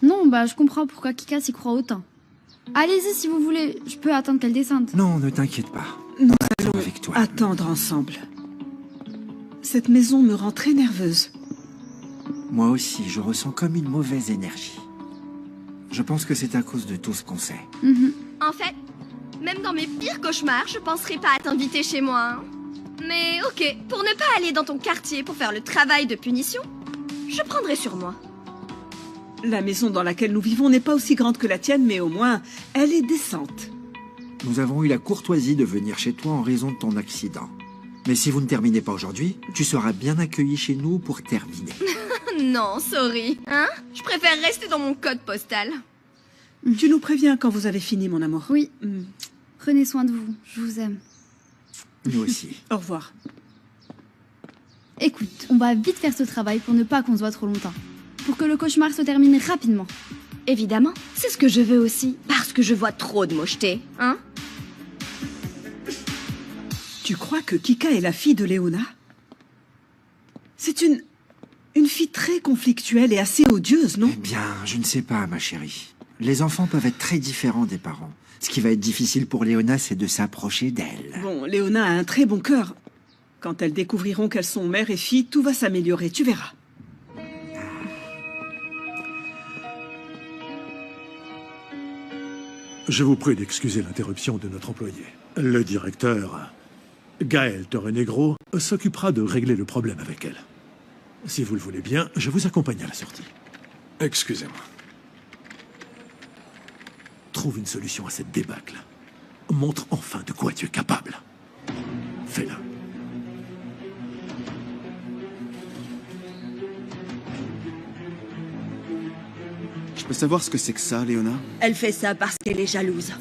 Non, bah je comprends pourquoi Kika s'y croit autant. Allez-y si vous voulez, je peux attendre qu'elle descende. Non, ne t'inquiète pas. Nous Attends allons avec toi. attendre ensemble. Cette maison me rend très nerveuse. Moi aussi, je ressens comme une mauvaise énergie. Je pense que c'est à cause de tout ce qu'on sait. En fait, même dans mes pires cauchemars, je penserais pas à t'inviter chez moi. Hein. Mais ok, pour ne pas aller dans ton quartier pour faire le travail de punition, je prendrai sur moi. La maison dans laquelle nous vivons n'est pas aussi grande que la tienne, mais au moins, elle est décente. Nous avons eu la courtoisie de venir chez toi en raison de ton accident. Mais si vous ne terminez pas aujourd'hui, tu seras bien accueilli chez nous pour terminer. Non, sorry. Hein? Je préfère rester dans mon code postal. Tu nous préviens quand vous avez fini, mon amour. Oui. Prenez soin de vous, je vous aime. Nous aussi. Au revoir. Écoute, on va vite faire ce travail pour ne pas qu'on se voit trop longtemps. Pour que le cauchemar se termine rapidement. Évidemment, c'est ce que je veux aussi. Parce que je vois trop de mocheté, hein? Tu crois que Kika est la fille de Léona? C'est une fille très conflictuelle et assez odieuse, non? Eh bien, je ne sais pas, ma chérie. Les enfants peuvent être très différents des parents. Ce qui va être difficile pour Léona, c'est de s'approcher d'elle. Bon, Léona a un très bon cœur. Quand elles découvriront qu'elles sont mère et fille, tout va s'améliorer, tu verras. Je vous prie d'excuser l'interruption de notre employé. Le directeur, Gaël Torrenegro, s'occupera de régler le problème avec elle. Si vous le voulez bien, je vous accompagne à la sortie. Excusez-moi. Trouve une solution à cette débâcle. Montre enfin de quoi tu es capable. Fais-le. Je peux savoir ce que c'est que ça, Léona? Elle fait ça parce qu'elle est jalouse.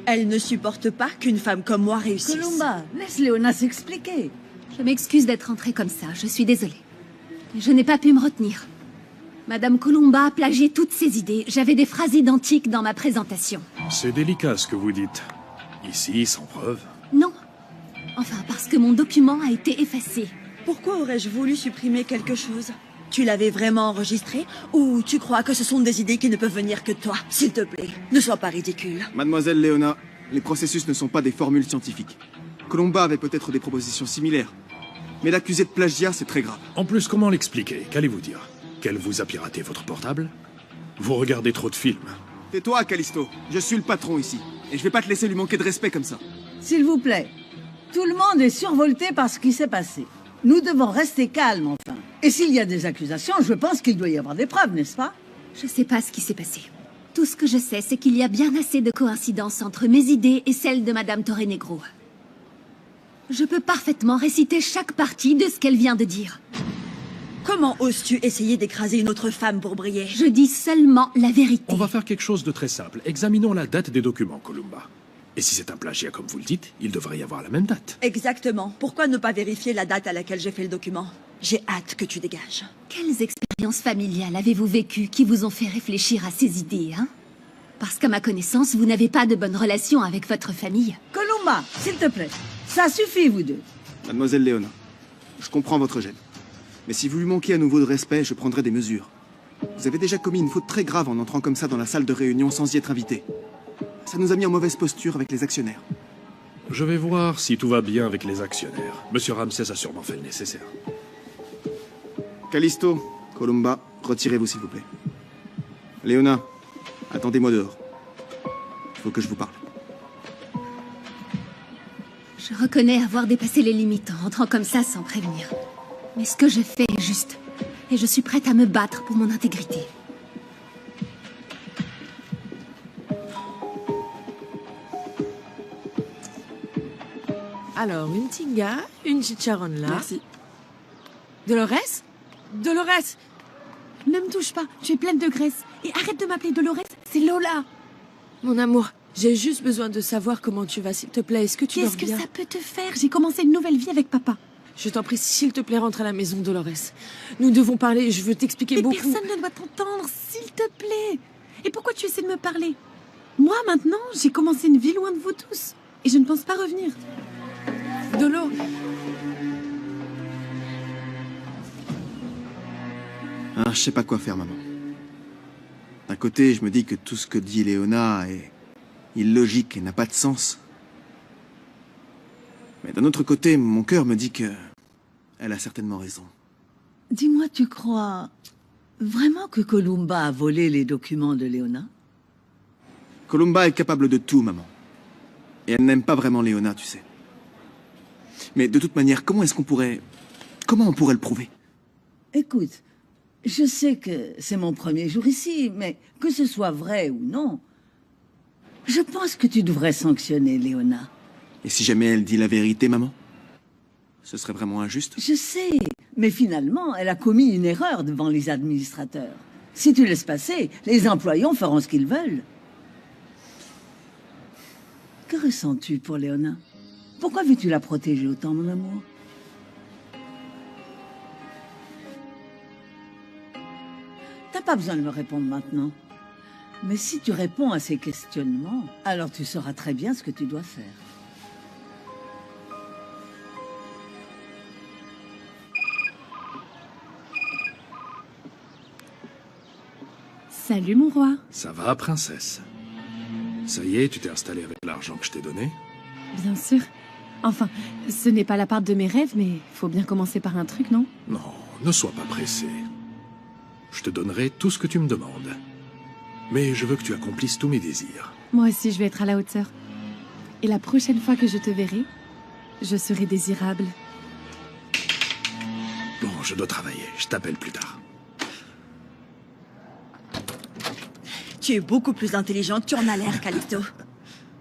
Elle ne supporte pas qu'une femme comme moi réussisse. Colomba, laisse Léona s'expliquer. Je m'excuse d'être entrée comme ça, je suis désolée. Je n'ai pas pu me retenir. Madame Colomba a plagié toutes ses idées. J'avais des phrases identiques dans ma présentation. C'est délicat ce que vous dites. Ici, sans preuve. Non. Enfin, parce que mon document a été effacé. Pourquoi aurais-je voulu supprimer quelque chose? Tu l'avais vraiment enregistré? Ou tu crois que ce sont des idées qui ne peuvent venir que de toi? S'il te plaît, ne sois pas ridicule. Mademoiselle Léona, les processus ne sont pas des formules scientifiques. Colomba avait peut-être des propositions similaires. Mais l'accuser de plagiat, c'est très grave. En plus, comment l'expliquer? Qu'allez-vous dire? Qu'elle vous a piraté votre portable? Vous regardez trop de films. Tais-toi, Callisto. Je suis le patron ici. Et je vais pas te laisser lui manquer de respect comme ça. S'il vous plaît, tout le monde est survolté par ce qui s'est passé. Nous devons rester calmes, enfin. Et s'il y a des accusations, je pense qu'il doit y avoir des preuves, n'est-ce pas? Je sais pas ce qui s'est passé. Tout ce que je sais, c'est qu'il y a bien assez de coïncidences entre mes idées et celles de Madame Torrenegro. Je peux parfaitement réciter chaque partie de ce qu'elle vient de dire. Comment oses-tu essayer d'écraser une autre femme pour briller? Je dis seulement la vérité. On va faire quelque chose de très simple. Examinons la date des documents, Columba. Et si c'est un plagiat comme vous le dites, il devrait y avoir la même date. Exactement. Pourquoi ne pas vérifier la date à laquelle j'ai fait le document? J'ai hâte que tu dégages. Quelles expériences familiales avez-vous vécues qui vous ont fait réfléchir à ces idées, hein? Parce qu'à ma connaissance, vous n'avez pas de bonne relation avec votre famille. Colomba, s'il te plaît. Ça suffit, vous deux. Mademoiselle Léona, je comprends votre gêne. Mais si vous lui manquez à nouveau de respect, je prendrai des mesures. Vous avez déjà commis une faute très grave en entrant comme ça dans la salle de réunion sans y être invité. Ça nous a mis en mauvaise posture avec les actionnaires. Je vais voir si tout va bien avec les actionnaires. Monsieur Ramsès a sûrement fait le nécessaire. Callisto, Colomba, retirez-vous s'il vous plaît. Léona, attendez-moi dehors. Il faut que je vous parle. Je reconnais avoir dépassé les limites en rentrant comme ça sans prévenir. Mais ce que je fais est juste. Et je suis prête à me battre pour mon intégrité. Alors, une tinga, une chicharronne là. Merci. Dolores? Dolores! Ne me touche pas, tu es pleine de graisse. Et arrête de m'appeler Dolores, c'est Lola. Mon amour, j'ai juste besoin de savoir comment tu vas, s'il te plaît. Est-ce que tu dors bien? Qu'est-ce que ça peut te faire? J'ai commencé une nouvelle vie avec papa. Je t'en prie, s'il te plaît, rentre à la maison, Dolores. Nous devons parler, je veux t'expliquer beaucoup. Personne ne doit t'entendre, s'il te plaît. Et pourquoi tu essaies de me parler? Moi, maintenant, j'ai commencé une vie loin de vous tous. Et je ne pense pas revenir. Dolo. Ah, je sais pas quoi faire, maman. D'un côté, je me dis que tout ce que dit Léona est illogique et n'a pas de sens. Mais d'un autre côté, mon cœur me dit que elle a certainement raison. Dis-moi, tu crois vraiment que Columba a volé les documents de Léona? Columba est capable de tout, maman. Et elle n'aime pas vraiment Léona, tu sais. Mais de toute manière, comment on pourrait le prouver? Écoute, je sais que c'est mon premier jour ici, mais que ce soit vrai ou non, je pense que tu devrais sanctionner Léona. Et si jamais elle dit la vérité, maman? Ce serait vraiment injuste? Je sais, mais finalement, elle a commis une erreur devant les administrateurs. Si tu laisses passer, les employés feront ce qu'ils veulent. Que ressens-tu pour Léona? Pourquoi veux-tu la protéger autant, mon amour? T'as pas besoin de me répondre maintenant. Mais si tu réponds à ces questionnements, alors tu sauras très bien ce que tu dois faire. Salut, mon roi. Ça va, princesse? Ça y est, tu t'es installée avec l'argent que je t'ai donné? Bien sûr. Enfin, ce n'est pas la part de mes rêves, mais faut bien commencer par un truc, non? Non, ne sois pas pressé. Je te donnerai tout ce que tu me demandes. Mais je veux que tu accomplisses tous mes désirs. Moi aussi, je vais être à la hauteur. Et la prochaine fois que je te verrai, je serai désirable. Bon, je dois travailler. Je t'appelle plus tard. Tu es beaucoup plus intelligent que tu en as l'air, Calypso.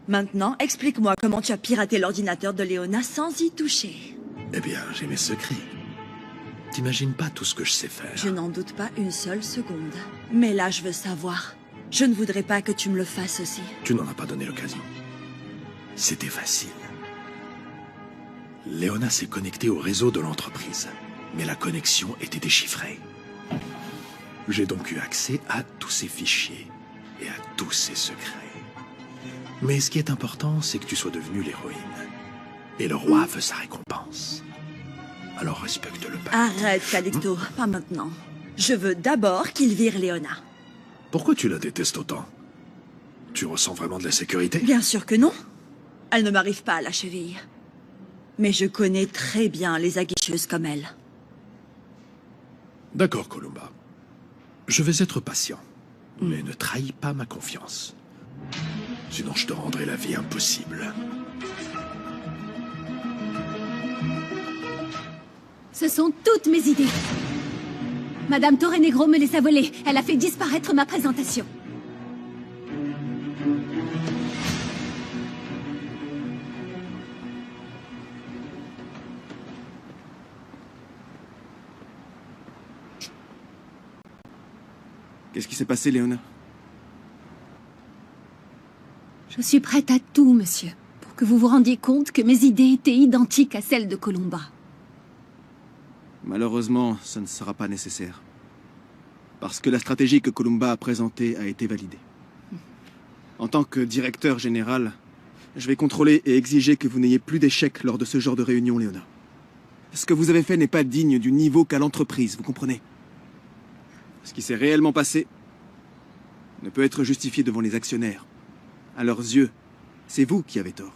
Maintenant, explique-moi comment tu as piraté l'ordinateur de Léona sans y toucher. Eh bien, j'ai mes secrets. T'imagines pas tout ce que je sais faire. Je n'en doute pas une seule seconde. Mais là, je veux savoir. Je ne voudrais pas que tu me le fasses aussi. Tu n'en as pas donné l'occasion. C'était facile. Léona s'est connectée au réseau de l'entreprise, mais la connexion était déchiffrée. J'ai donc eu accès à tous ses fichiers et à tous ses secrets. Mais ce qui est important, c'est que tu sois devenue l'héroïne. Et le roi veut sa récompense. Alors respecte-le pas. Arrête, Calypso, pas maintenant. Je veux d'abord qu'il vire Léona. Pourquoi tu la détestes autant? Tu ressens vraiment de la sécurité? Bien sûr que non. Elle ne m'arrive pas à la cheville. Mais je connais très bien les aguicheuses comme elle. D'accord, Columba. Je vais être patient, mais ne trahis pas ma confiance. Sinon, je te rendrai la vie impossible. Ce sont toutes mes idées. Madame Torrenegro me les a volées. Elle a fait disparaître ma présentation. Qu'est-ce qui s'est passé, Léona? Je suis prête à tout, monsieur, pour que vous vous rendiez compte que mes idées étaient identiques à celles de Columba. Malheureusement, ça ne sera pas nécessaire. Parce que la stratégie que Columba a présentée a été validée. En tant que directeur général, je vais contrôler et exiger que vous n'ayez plus d'échecs lors de ce genre de réunion, Léona. Ce que vous avez fait n'est pas digne du niveau qu'a l'entreprise, vous comprenez? Ce qui s'est réellement passé ne peut être justifié devant les actionnaires. À leurs yeux, c'est vous qui avez tort.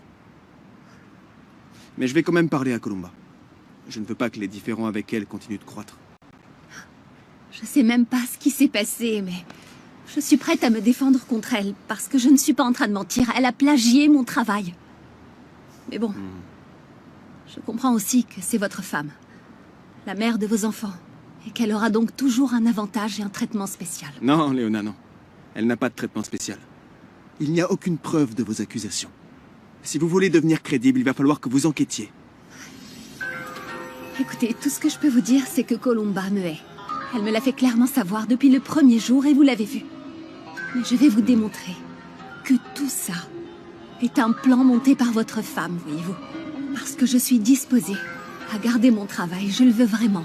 Mais je vais quand même parler à Columba. Je ne veux pas que les différends avec elle continuent de croître. Je sais même pas ce qui s'est passé, mais je suis prête à me défendre contre elle, parce que je ne suis pas en train de mentir. Elle a plagié mon travail. Mais bon, je comprends aussi que c'est votre femme, la mère de vos enfants, et qu'elle aura donc toujours un avantage et un traitement spécial. Non, Léona, non. Elle n'a pas de traitement spécial. Il n'y a aucune preuve de vos accusations. Si vous voulez devenir crédible, il va falloir que vous enquêtiez. Écoutez, tout ce que je peux vous dire, c'est que Columba me hait. Elle me l'a fait clairement savoir depuis le premier jour et vous l'avez vu. Mais je vais vous démontrer que tout ça est un plan monté par votre femme, voyez-vous. Parce que je suis disposée à garder mon travail, je le veux vraiment.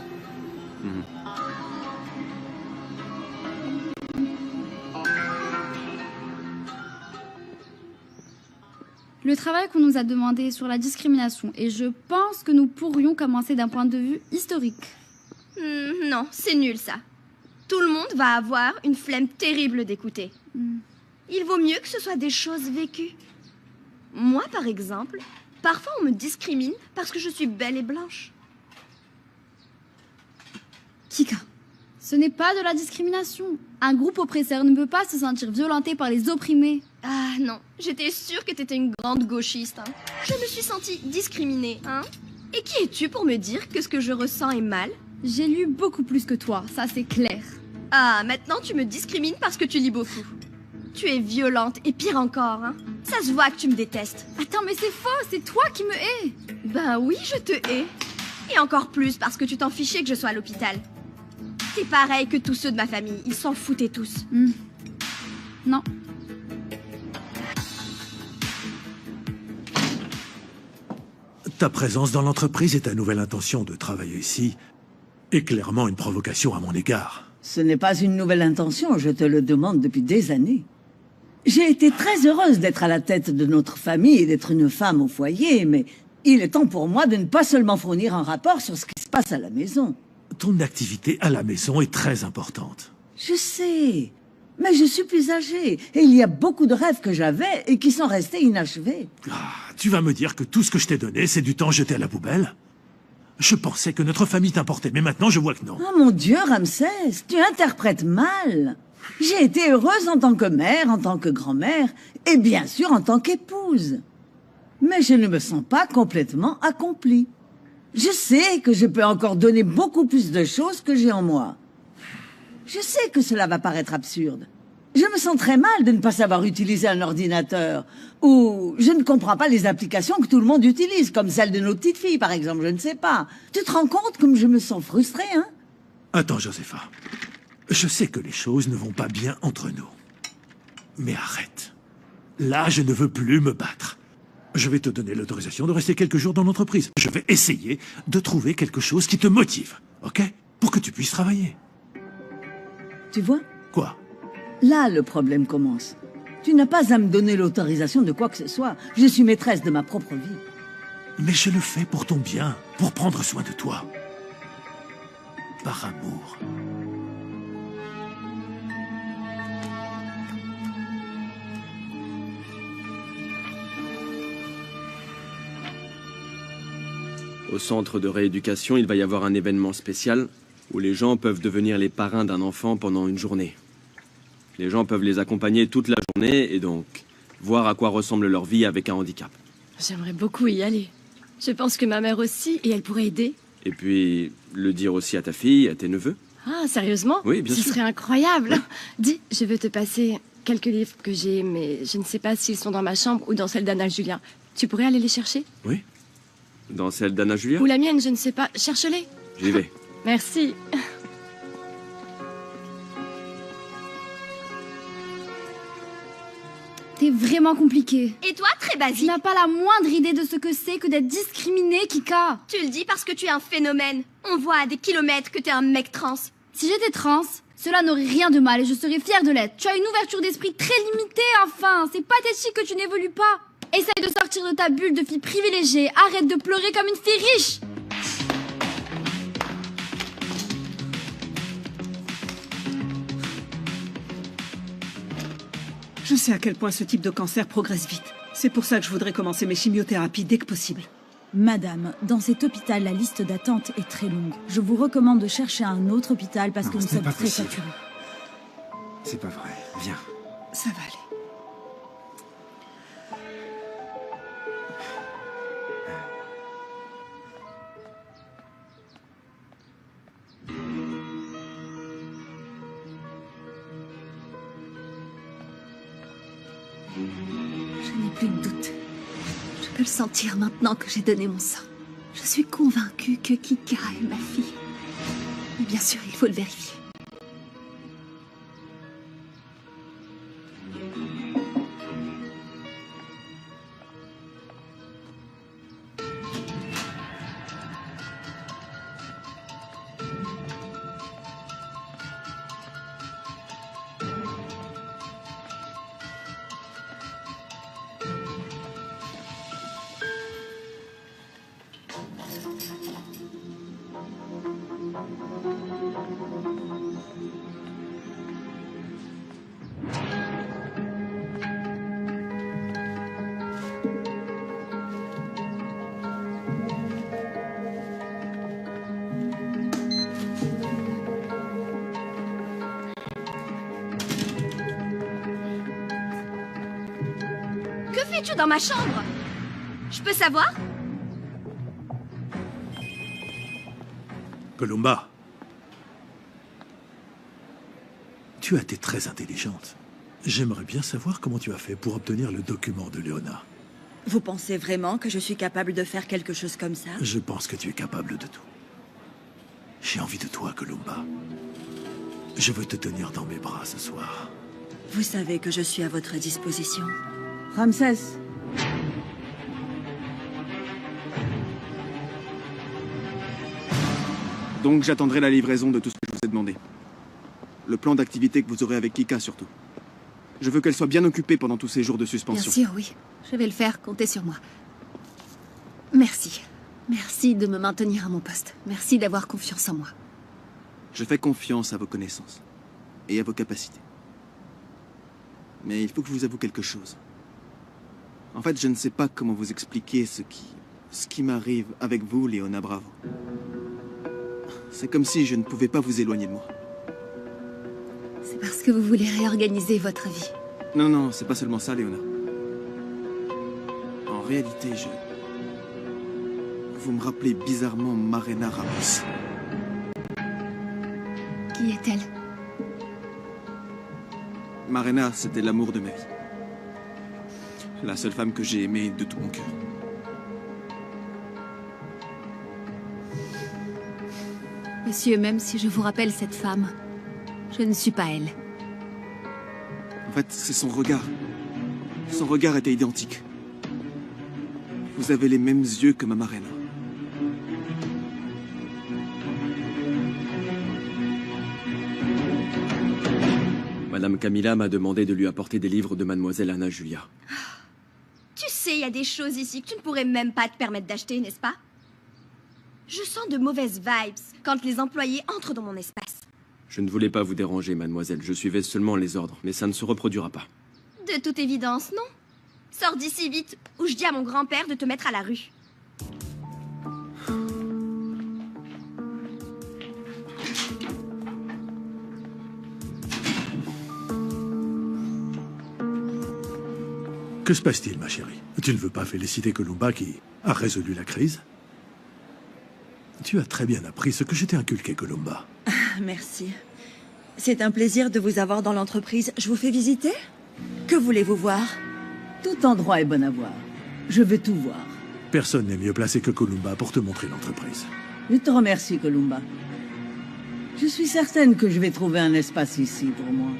Le travail qu'on nous a demandé est sur la discrimination et je pense que nous pourrions commencer d'un point de vue historique. Non, c'est nul ça. tout le monde va avoir une flemme terrible d'écouter. Il vaut mieux que ce soit des choses vécues. Moi, par exemple, parfois on me discrimine parce que je suis belle et blanche. Kika, ce n'est pas de la discrimination. Un groupe oppresseur ne peut pas se sentir violenté par les opprimés. Ah non, j'étais sûre que t'étais une grande gauchiste. Hein. Je me suis sentie discriminée, hein. Et qui es-tu pour me dire que ce que je ressens est mal? J'ai lu beaucoup plus que toi, ça c'est clair. Ah, maintenant tu me discrimines parce que tu lis beaucoup. Tu es violente et pire encore, hein. Ça se voit que tu me détestes. Attends, mais c'est faux, c'est toi qui me hais. Ben oui, je te hais. Et encore plus parce que tu t'en fichais que je sois à l'hôpital. T'es pareil que tous ceux de ma famille, ils s'en foutaient tous. Non. Ta présence dans l'entreprise et ta nouvelle intention de travailler ici est clairement une provocation à mon égard. Ce n'est pas une nouvelle intention, je te le demande depuis des années. J'ai été très heureuse d'être à la tête de notre famille et d'être une femme au foyer, mais il est temps pour moi de ne pas seulement fournir un rapport sur ce qui se passe à la maison. Ton activité à la maison est très importante. Je sais, mais je suis plus âgée, et il y a beaucoup de rêves que j'avais et qui sont restés inachevés. Ah, tu vas me dire que tout ce que je t'ai donné, c'est du temps jeté à la poubelle? Je pensais que notre famille t'importait, mais maintenant je vois que non. Oh mon Dieu, Ramsès, tu interprètes mal. J'ai été heureuse en tant que mère, en tant que grand-mère, et bien sûr en tant qu'épouse. Mais je ne me sens pas complètement accomplie. Je sais que je peux encore donner beaucoup plus de choses que j'ai en moi. Je sais que cela va paraître absurde. Je me sens très mal de ne pas savoir utiliser un ordinateur. Ou je ne comprends pas les applications que tout le monde utilise, comme celle de nos petites filles, par exemple, je ne sais pas. Tu te rends compte comme je me sens frustrée, hein? Attends, Josepha. Je sais que les choses ne vont pas bien entre nous. Mais arrête. Là, je ne veux plus me battre. Je vais te donner l'autorisation de rester quelques jours dans l'entreprise. Je vais essayer de trouver quelque chose qui te motive, ok? Pour que tu puisses travailler. Tu vois? Quoi? Là, le problème commence. Tu n'as pas à me donner l'autorisation de quoi que ce soit. Je suis maîtresse de ma propre vie. Mais je le fais pour ton bien, pour prendre soin de toi. Par amour. Au centre de rééducation, il va y avoir un événement spécial où les gens peuvent devenir les parrains d'un enfant pendant une journée. Les gens peuvent les accompagner toute la journée et donc voir à quoi ressemble leur vie avec un handicap. J'aimerais beaucoup y aller. Je pense que ma mère aussi, et elle pourrait aider. Et puis, le dire aussi à ta fille, à tes neveux. Ah, sérieusement? Oui, bien sûr. Ce serait incroyable. Dis, je veux te passer quelques livres que j'ai, mais je ne sais pas s'ils sont dans ma chambre ou dans celle d'Anna Julien. Tu pourrais aller les chercher? Oui. Dans celle d'Anna Julia? Ou la mienne, je ne sais pas. Cherche-les. J'y vais. Merci. T'es vraiment compliqué. Et toi, très basique. Tu n'as pas la moindre idée de ce que c'est que d'être discriminé, Kika. Tu le dis parce que tu es un phénomène. On voit à des kilomètres que t'es un mec trans. Si j'étais trans, cela n'aurait rien de mal et je serais fière de l'être. Tu as une ouverture d'esprit très limitée, enfin. C'est pathétique que tu n'évolues pas. Essaye de sortir de ta bulle de fille privilégiée. Arrête de pleurer comme une fille riche. Je sais à quel point ce type de cancer progresse vite. C'est pour ça que je voudrais commencer mes chimiothérapies dès que possible. Madame, dans cet hôpital, la liste d'attente est très longue. Je vous recommande de chercher un autre hôpital parce que nous sommes très saturés. C'est pas vrai. Viens. Ça va aller. Je n'ai plus de doute. Je peux le sentir maintenant que j'ai donné mon sang. Je suis convaincue que Kika est ma fille. Mais bien sûr, il faut le vérifier. fais-tu dans ma chambre? Je peux savoir? Columba, tu as été très intelligente. J'aimerais bien savoir comment tu as fait pour obtenir le document de Léona. Vous pensez vraiment que je suis capable de faire quelque chose comme ça? Je pense que tu es capable de tout. J'ai envie de toi, Columba. Je veux te tenir dans mes bras ce soir. Vous savez que je suis à votre disposition. Ramsès, Donc j'attendrai la livraison de tout ce que je vous ai demandé. Le plan d'activité que vous aurez avec Kika surtout. Je veux qu'elle soit bien occupée pendant tous ces jours de Bien suspension. sûr, oui. Je vais le faire, comptez sur moi. Merci. Merci de me maintenir à mon poste. Merci d'avoir confiance en moi. Je fais confiance à vos connaissances et à vos capacités. Mais il faut que je vous avoue quelque chose. En fait, je ne sais pas comment vous expliquer ce qui m'arrive avec vous, Léona Bravo. C'est comme si je ne pouvais pas vous éloigner de moi. C'est parce que vous voulez réorganiser votre vie. Non, non, c'est pas seulement ça, Léona. En réalité, vous me rappelez bizarrement Marena Ramos. Qui est-elle? Marena, c'était l'amour de ma vie. La seule femme que j'ai aimée de tout mon cœur. Monsieur, même si je vous rappelle cette femme, je ne suis pas elle. En fait, c'est son regard. Son regard était identique. Vous avez les mêmes yeux que ma Marena. Madame Camilla m'a demandé de lui apporter des livres de Mademoiselle Anna Julia. Tu sais, il y a des choses ici que tu ne pourrais même pas te permettre d'acheter, n'est-ce pas? Je sens de mauvaises vibes quand les employés entrent dans mon espace. Je ne voulais pas vous déranger, mademoiselle. Je suivais seulement les ordres, mais ça ne se reproduira pas. De toute évidence, non. Sors d'ici vite, ou je dis à mon grand-père de te mettre à la rue. Que se passe-t-il, ma chérie? Tu ne veux pas féliciter Columba qui a résolu la crise? Tu as très bien appris ce que je t'ai inculqué, Columba. Merci. C'est un plaisir de vous avoir dans l'entreprise. Je vous fais visiter? Que voulez-vous voir? tout endroit est bon à voir. Je veux tout voir. Personne n'est mieux placé que Columba pour te montrer l'entreprise. Je te remercie, Columba. Je suis certaine que je vais trouver un espace ici pour moi.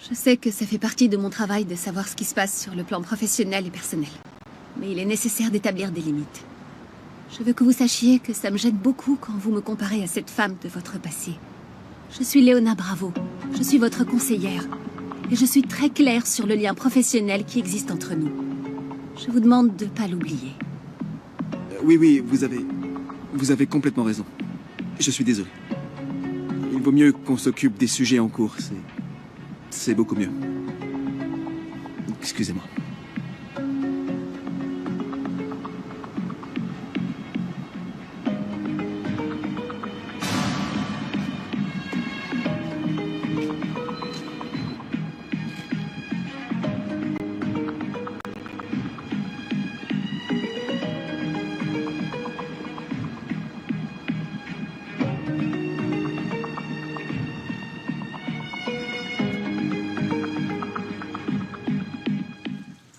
Je sais que ça fait partie de mon travail de savoir ce qui se passe sur le plan professionnel et personnel. Mais il est nécessaire d'établir des limites. Je veux que vous sachiez que ça me gêne beaucoup quand vous me comparez à cette femme de votre passé. Je suis Léona Bravo. Je suis votre conseillère. Et je suis très claire sur le lien professionnel qui existe entre nous. Je vous demande de ne pas l'oublier. Oui, vous avez complètement raison. Je suis désolé. Il vaut mieux qu'on s'occupe des sujets en cours. C'est beaucoup mieux. Excusez-moi.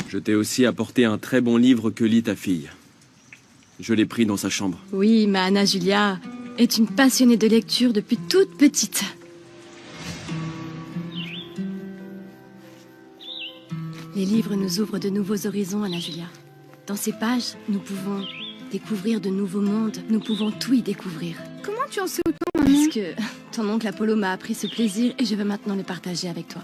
Je t'ai aussi apporté un très bon livre que lit ta fille. Je l'ai pris dans sa chambre. Oui, mais Anna Julia est une passionnée de lecture depuis toute petite. Les livres nous ouvrent de nouveaux horizons, Anna Julia. Dans ces pages, nous pouvons découvrir de nouveaux mondes. Nous pouvons tout y découvrir. Comment tu en sais autant, maman? Parce que ton oncle Apollo m'a appris ce plaisir et je veux maintenant le partager avec toi.